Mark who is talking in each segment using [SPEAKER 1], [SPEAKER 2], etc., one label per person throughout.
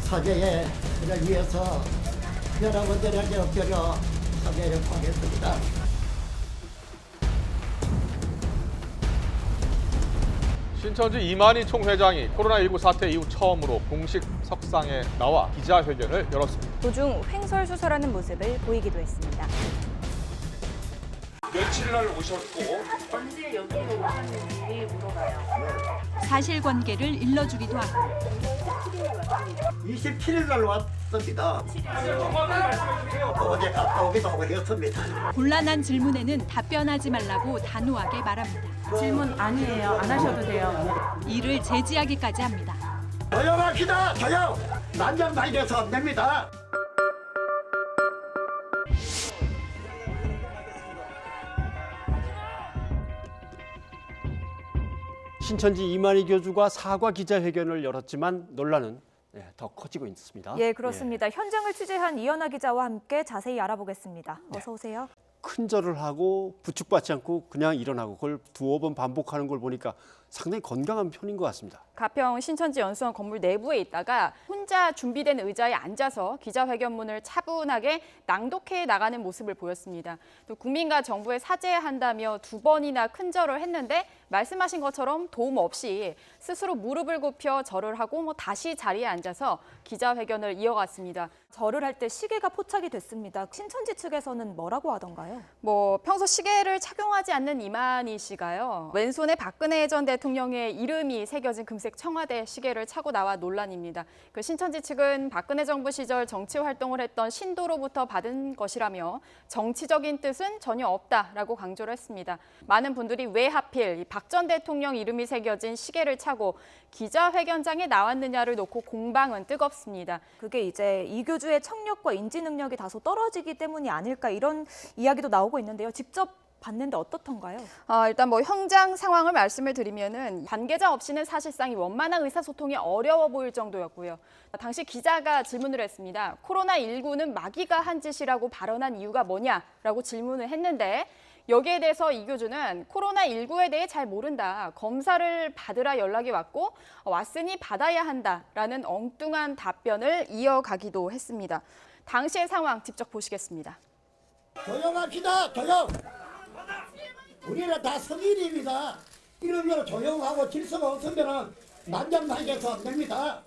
[SPEAKER 1] 사죄를 위해서 여러분들에게 엎드려 사죄를 하겠습니다.
[SPEAKER 2] 신천지 이만희 총회장이 코로나19 사태 이후 처음으로 공식 석상에 나와 기자회견을 열었습니다.
[SPEAKER 3] 도중 횡설수설하는 모습을 보이기도 했습니다.
[SPEAKER 2] 며칠 날 오셨고
[SPEAKER 4] 언제 여기로 오셨는지 물어봐요.
[SPEAKER 5] 사실관계를 일러주기도 하고
[SPEAKER 1] 27일 날 왔습니다. 어제 갔다 오기도 하고 했습니다.
[SPEAKER 5] 곤란한 질문에는 답변하지 말라고 단호하게 말합니다.
[SPEAKER 4] 질문 아니에요. 안 하셔도 돼요.
[SPEAKER 5] 이를 제지하기까지 합니다.
[SPEAKER 1] 조용합시다. 조용. 난장판에서 안 됩니다.
[SPEAKER 6] 신천지 이만희 교주가 사과 기자회견을 열었지만 논란은 더 커지고 있습니다.
[SPEAKER 3] 예, 그렇습니다. 현장을 취재한 이현아 기자와 함께 자세히 알아보겠습니다. 어서 오세요.
[SPEAKER 6] 큰절을 하고 부축받지 않고 그냥 일어나고 그걸 두어 번 반복하는 걸 보니까 상당히 건강한 편인 것 같습니다.
[SPEAKER 7] 가평 신천지 연수원 건물 내부에 있다가 혼자 준비된 의자에 앉아서 기자회견문을 차분하게 낭독해 나가는 모습을 보였습니다. 또 국민과 정부에 사죄한다며 2번이나 큰절을 했는데 말씀하신 것처럼 도움 없이 스스로 무릎을 굽혀 절을 하고 다시 자리에 앉아서 기자회견을 이어갔습니다.
[SPEAKER 3] 절을 할 때 시계가 포착이 됐습니다. 신천지 측에서는 뭐라고 하던가요?
[SPEAKER 7] 평소 시계를 착용하지 않는 이만희 씨가요. 왼손에 박근혜 전 대통령의 이름이 새겨진 금색 청와대 시계를 차고 나와 논란입니다. 그 신천지 측은 박근혜 정부 시절 정치 활동을 했던 신도로부터 받은 것이라며 정치적인 뜻은 전혀 없다라고 강조를 했습니다. 많은 분들이 왜 하필 박 전 대통령 이름이 새겨진 시계를 차고 기자회견장에 나왔느냐를 놓고 공방은 뜨겁습니다.
[SPEAKER 3] 그게 이제 이 교주의 청력과 인지 능력이 다소 떨어지기 때문이 아닐까 이런 이야기도 나오고 있는데요. 직접 봤는데 어떻던가요?
[SPEAKER 7] 일단 현장 상황을 말씀을 드리면은 관계자 없이는 사실상 이 원만한 의사소통이 어려워 보일 정도였고요. 당시 기자가 질문을 했습니다. 코로나19는 마귀가 한 짓이라고 발언한 이유가 뭐냐라고 질문을 했는데 여기에 대해서 이 교주는 코로나19에 대해 잘 모른다. 검사를 받으라 연락이 왔고 왔으니 받아야 한다라는 엉뚱한 답변을 이어가기도 했습니다. 당시의 상황 직접 보시겠습니다.
[SPEAKER 1] 조용합시다. 조용. 우리는 다 성인입니다. 이러면 조용하고 질서가 없으면 난장판에서 안 됩니다.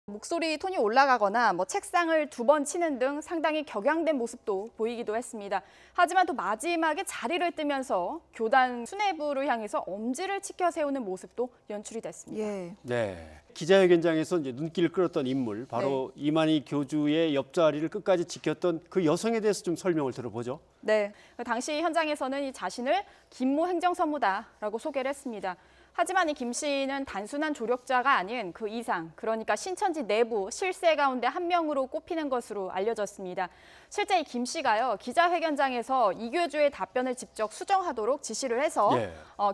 [SPEAKER 7] 목소리 톤이 올라가거나 책상을 2번 치는 등 상당히 격양된 모습도 보이기도 했습니다. 하지만 또 마지막에 자리를 뜨면서 교단 수뇌부를 향해서 엄지를 치켜 세우는 모습도 연출이 됐습니다.
[SPEAKER 3] 예.
[SPEAKER 6] 네, 기자회견장에서 이제 눈길을 끌었던 인물 바로 이만희 교주의 옆자리를 끝까지 지켰던 그 여성에 대해서 좀 설명을 들어보죠.
[SPEAKER 7] 네, 당시 현장에서는 이 자신을 김모 행정선무다라고 소개를 했습니다. 하지만 이 김 씨는 단순한 조력자가 아닌 그 이상, 그러니까 신천지 내부 실세 가운데 한 명으로 꼽히는 것으로 알려졌습니다. 실제 이 김 씨가요, 기자회견장에서 이 교주의 답변을 직접 수정하도록 지시를 해서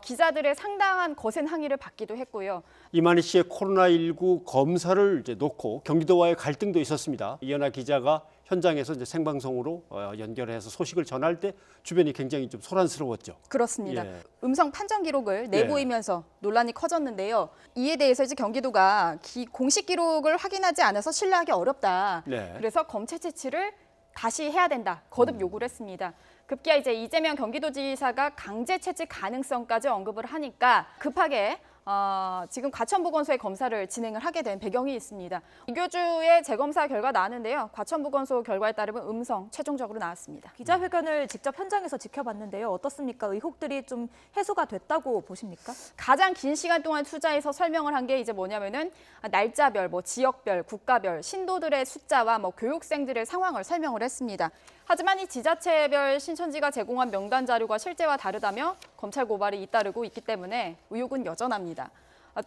[SPEAKER 7] 기자들의 상당한 거센 항의를 받기도 했고요.
[SPEAKER 6] 이만희 씨의 코로나19 검사를 이제 놓고 경기도와의 갈등도 있었습니다. 이현아 기자가 현장에서 이제 생방송으로 연결해서 소식을 전할 때 주변이 굉장히 좀 소란스러웠죠.
[SPEAKER 7] 그렇습니다.
[SPEAKER 6] 예.
[SPEAKER 7] 음성 판정 기록을 내보이면서 논란이 커졌는데요. 이에 대해서 이제 경기도가 공식 기록을 확인하지 않아서 신뢰하기 어렵다.
[SPEAKER 6] 네.
[SPEAKER 7] 그래서 검체 채취를 다시 해야 된다. 거듭 요구를 했습니다. 급기야 이제 이재명 경기도지사가 강제 채취 가능성까지 언급을 하니까 급하게 지금 과천보건소에 검사를 진행을 하게 된 배경이 있습니다. 이 교주의 재검사 결과 나왔는데요. 과천보건소 결과에 따르면 음성 최종적으로 나왔습니다.
[SPEAKER 3] 기자회견을 직접 현장에서 지켜봤는데요. 어떻습니까? 의혹들이 좀 해소가 됐다고 보십니까?
[SPEAKER 7] 가장 긴 시간 동안 투자해서 설명을 한 게 이제 뭐냐면은 날짜별, 지역별, 국가별, 신도들의 숫자와 교육생들의 상황을 설명을 했습니다. 하지만 이 지자체별 신천지가 제공한 명단 자료가 실제와 다르다며 검찰 고발이 잇따르고 있기 때문에 의혹은 여전합니다.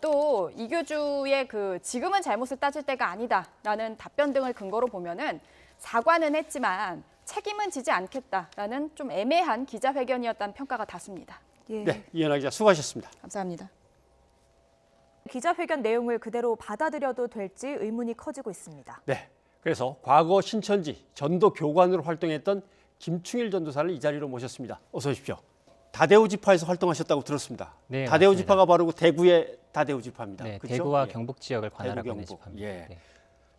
[SPEAKER 7] 또 이 교주의 지금은 잘못을 따질 때가 아니다라는 답변 등을 근거로 보면은 사과는 했지만 책임은 지지 않겠다라는 좀 애매한 기자회견이었다는 평가가 다수입니다.
[SPEAKER 3] 예.
[SPEAKER 6] 네, 이현아 기자 수고하셨습니다.
[SPEAKER 7] 감사합니다.
[SPEAKER 3] 기자회견 내용을 그대로 받아들여도 될지 의문이 커지고 있습니다.
[SPEAKER 6] 네, 그래서 과거 신천지 전도 교관으로 활동했던 김충일 전도사를 이 자리로 모셨습니다. 어서 오십시오. 다대우 지파에서 활동하셨다고 들었습니다.
[SPEAKER 8] 네,
[SPEAKER 6] 다대우
[SPEAKER 8] 맞습니다.
[SPEAKER 6] 지파가 바로 대구의 다대우 지파입니다.
[SPEAKER 8] 네,
[SPEAKER 6] 그렇죠?
[SPEAKER 8] 대구와
[SPEAKER 6] 예.
[SPEAKER 8] 경북 지역을 관할하고
[SPEAKER 6] 대구,
[SPEAKER 8] 있는
[SPEAKER 6] 경북.
[SPEAKER 8] 지파입니다.
[SPEAKER 6] 예.
[SPEAKER 8] 네.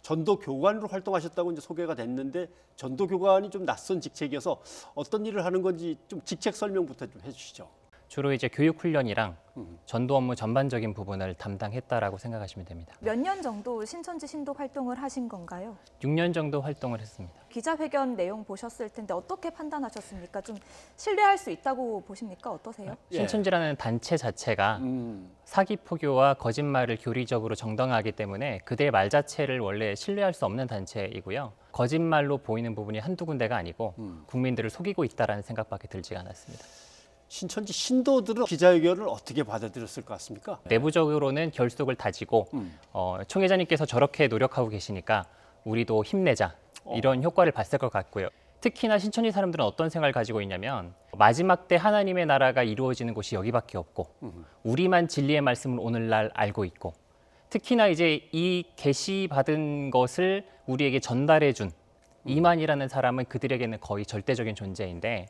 [SPEAKER 6] 전도 교관으로 활동하셨다고 이제 소개가 됐는데 전도 교관이 좀 낯선 직책이어서 어떤 일을 하는 건지 좀 직책 설명부터 좀 해주시죠.
[SPEAKER 8] 주로 이제 교육 훈련이랑 전도 업무 전반적인 부분을 담당했다라고 생각하시면 됩니다.
[SPEAKER 3] 몇 년 정도 신천지 신도 활동을 하신 건가요?
[SPEAKER 8] 6년 정도 활동을 했습니다.
[SPEAKER 3] 기자회견 내용 보셨을 텐데 어떻게 판단하셨습니까? 좀 신뢰할 수 있다고 보십니까? 어떠세요?
[SPEAKER 6] 예.
[SPEAKER 8] 신천지라는 단체 자체가 사기 포교와 거짓말을 교리적으로 정당화하기 때문에 그들의 말 자체를 원래 신뢰할 수 없는 단체이고요. 거짓말로 보이는 부분이 한두 군데가 아니고 국민들을 속이고 있다라는 생각밖에 들지가 않았습니다.
[SPEAKER 6] 신천지 신도들은 기자회견을 어떻게 받아들였을 것 같습니까?
[SPEAKER 8] 내부적으로는 결속을 다지고 총회장님께서 저렇게 노력하고 계시니까 우리도 힘내자 이런 효과를 봤을 것 같고요. 특히나 신천지 사람들은 어떤 생각을 가지고 있냐면 마지막 때 하나님의 나라가 이루어지는 곳이 여기밖에 없고 우리만 진리의 말씀을 오늘날 알고 있고 특히나 이제 이 계시 받은 것을 우리에게 전달해 준 이만이라는 사람은 그들에게는 거의 절대적인 존재인데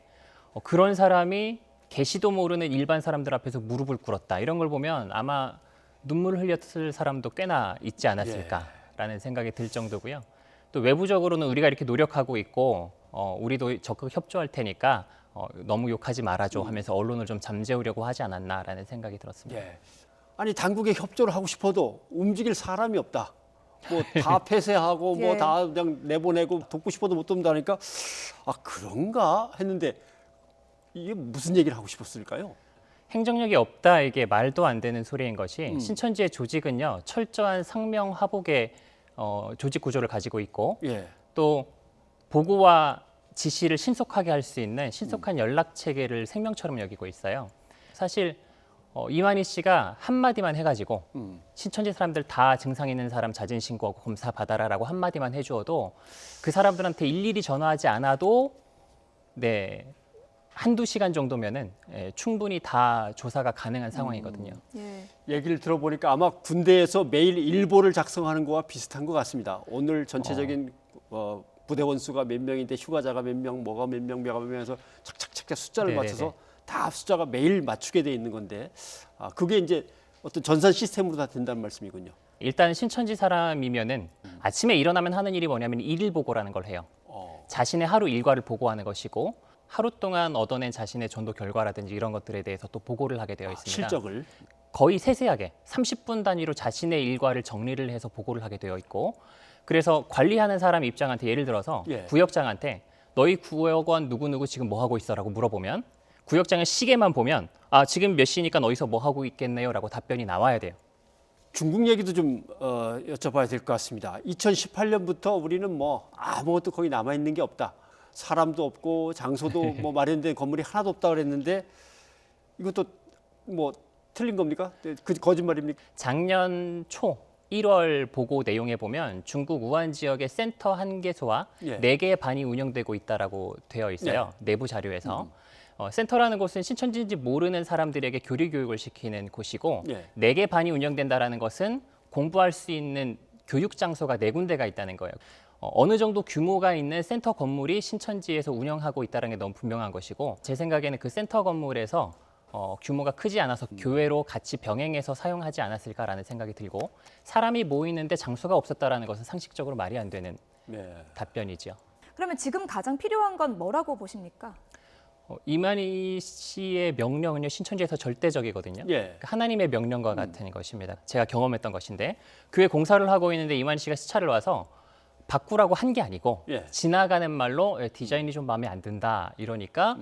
[SPEAKER 8] 그런 사람이 계시도 모르는 일반 사람들 앞에서 무릎을 꿇었다. 이런 걸 보면 아마 눈물을 흘렸을 사람도 꽤나 있지 않았을까라는 생각이 들 정도고요. 또 외부적으로는 우리가 이렇게 노력하고 있고 우리도 적극 협조할 테니까 너무 욕하지 말아줘 하면서 언론을 좀 잠재우려고 하지 않았나라는 생각이 들었습니다.
[SPEAKER 6] 예. 아니 당국에 협조를 하고 싶어도 움직일 사람이 없다. 뭐 다 폐쇄하고 뭐
[SPEAKER 3] 예.
[SPEAKER 6] 다 그냥 내보내고 돕고 싶어도 못 돕는다니까 아 그런가 했는데 이게 무슨 얘기를 하고 싶었을까요?
[SPEAKER 8] 행정력이 없다 이게 말도 안 되는 소리인 것이 신천지의 조직은요 철저한 상명하복의 조직 구조를 가지고 있고
[SPEAKER 6] 예.
[SPEAKER 8] 또 보고와 지시를 신속하게 할 수 있는 신속한 연락 체계를 생명처럼 여기고 있어요. 사실 이만희 씨가 한마디만 해가지고 신천지 사람들 다 증상 있는 사람 자진 신고하고 검사 받아라라고 한마디만 해주어도 그 사람들한테 일일이 전화하지 않아도 네. 한두 시간 정도면은 충분히 다 조사가 가능한 상황이거든요.
[SPEAKER 3] 예.
[SPEAKER 6] 얘기를 들어보니까 아마 군대에서 매일 일보를 작성하는 거와 비슷한 것 같습니다. 오늘 전체적인 부대원 수가 몇 명인데 휴가자가 몇 명, 뭐가 몇 명, 뭐가 몇 명해서 착착착착 숫자를
[SPEAKER 8] 네네네.
[SPEAKER 6] 맞춰서 다 숫자가 매일 맞추게 돼 있는 건데 그게 이제 어떤 전산 시스템으로 다 된다는 말씀이군요.
[SPEAKER 8] 일단 신천지 사람이면은 아침에 일어나면 하는 일이 뭐냐면 일일 보고라는 걸 해요. 자신의 하루 일과를 보고하는 것이고 하루 동안 얻어낸 자신의 전도 결과라든지 이런 것들에 대해서 또 보고를 하게 되어 있습니다.
[SPEAKER 6] 실적을.
[SPEAKER 8] 거의 세세하게 30분 단위로 자신의 일과를 정리를 해서 보고를 하게 되어 있고 그래서 관리하는 사람 입장한테 예를 들어서
[SPEAKER 6] 예.
[SPEAKER 8] 구역장한테 너희 구역원 누구누구 지금 뭐 하고 있어라고 물어보면 구역장의 시계만 보면 아 지금 몇 시니까 어디서 뭐 하고 있겠네요라고 답변이 나와야 돼요.
[SPEAKER 6] 중국 얘기도 좀 여쭤봐야 될 것 같습니다. 2018년부터 우리는 뭐 아무것도 거기 남아 있는 게 없다. 사람도 없고 장소도 뭐 마련된 건물이 하나도 없다 그랬는데 이것도 뭐 틀린 겁니까? 그 거짓말입니까?
[SPEAKER 8] 작년 초 1월 보고 내용에 보면 중국 우한 지역의 센터 1개소와
[SPEAKER 6] 예.
[SPEAKER 8] 4개의 반이 운영되고 있다라고 되어 있어요. 내부 자료에서. 센터라는 곳은 신천지인지 모르는 사람들에게 교리 교육을 시키는 곳이고
[SPEAKER 6] 예.
[SPEAKER 8] 4개 반이 운영된다라는 것은 공부할 수 있는 교육 장소가 4군데가 있다는 거예요. 어느 정도 규모가 있는 센터 건물이 신천지에서 운영하고 있다는 게 너무 분명한 것이고 제 생각에는 그 센터 건물에서 규모가 크지 않아서 교회로 같이 병행해서 사용하지 않았을까라는 생각이 들고 사람이 모이는데 장소가 없었다라는 것은 상식적으로 말이 안 되는 답변이죠.
[SPEAKER 3] 그러면 지금 가장 필요한 건 뭐라고 보십니까?
[SPEAKER 8] 이만희 씨의 명령은요 신천지에서 절대적이거든요.
[SPEAKER 6] 예.
[SPEAKER 8] 하나님의 명령과 같은 것입니다. 제가 경험했던 것인데 교회 공사를 하고 있는데 이만희 씨가 시차를 와서 바꾸라고 한 게 아니고
[SPEAKER 6] 예.
[SPEAKER 8] 지나가는 말로 디자인이 좀 마음에 안 든다 이러니까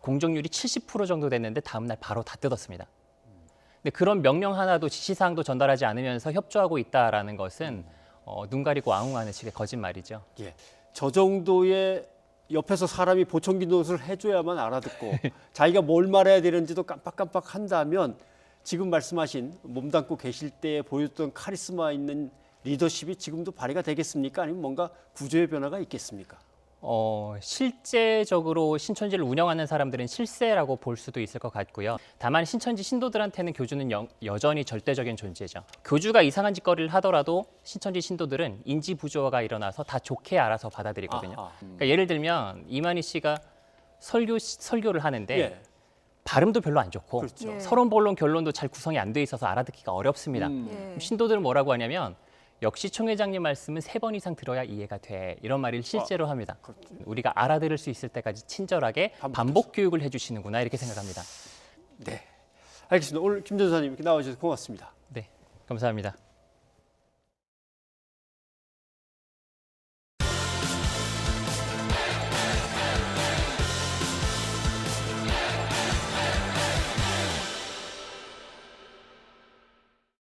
[SPEAKER 8] 공정률이 70% 정도 됐는데 다음 날 바로 다 뜯었습니다. 근데 그런 명령 하나도 지시사항도 전달하지 않으면서 협조하고 있다라는 것은 눈 가리고 아웅하는 식의 거짓말이죠.
[SPEAKER 6] 예. 저 정도의 옆에서 사람이 보청기 노릇을 해줘야만 알아듣고 자기가 뭘 말해야 되는지도 깜빡깜빡 한다면 지금 말씀하신 몸담고 계실 때 보였던 카리스마 있는 리더십이 지금도 발휘가 되겠습니까? 아니면 뭔가 구조의 변화가 있겠습니까?
[SPEAKER 8] 실제적으로 신천지를 운영하는 사람들은 실세라고 볼 수도 있을 것 같고요. 다만 신천지 신도들한테는 교주는 여전히 절대적인 존재죠. 교주가 이상한 짓거리를 하더라도 신천지 신도들은 인지 부조화가 일어나서 다 좋게 알아서 받아들이거든요. 그러니까 예를 들면 이만희 씨가 설교를 하는데
[SPEAKER 6] 예.
[SPEAKER 8] 발음도 별로 안 좋고
[SPEAKER 6] 그렇죠.
[SPEAKER 3] 예.
[SPEAKER 8] 서론, 본론, 결론도 잘 구성이 안 돼 있어서 알아듣기가 어렵습니다.
[SPEAKER 3] 예.
[SPEAKER 8] 신도들은 뭐라고 하냐면 역시 총 회장님 말씀은 3번 이상 들어야 이해가 돼. 이런 말을 실제로 합니다. 우리가 알아들을 수 있을 때까지 친절하게 반복 교육을 해주시는구나 이렇게 생각합니다.
[SPEAKER 6] 네, 알겠습니다. 오늘 김 전사님 이렇게 나와주셔서 고맙습니다.
[SPEAKER 8] 네, 감사합니다.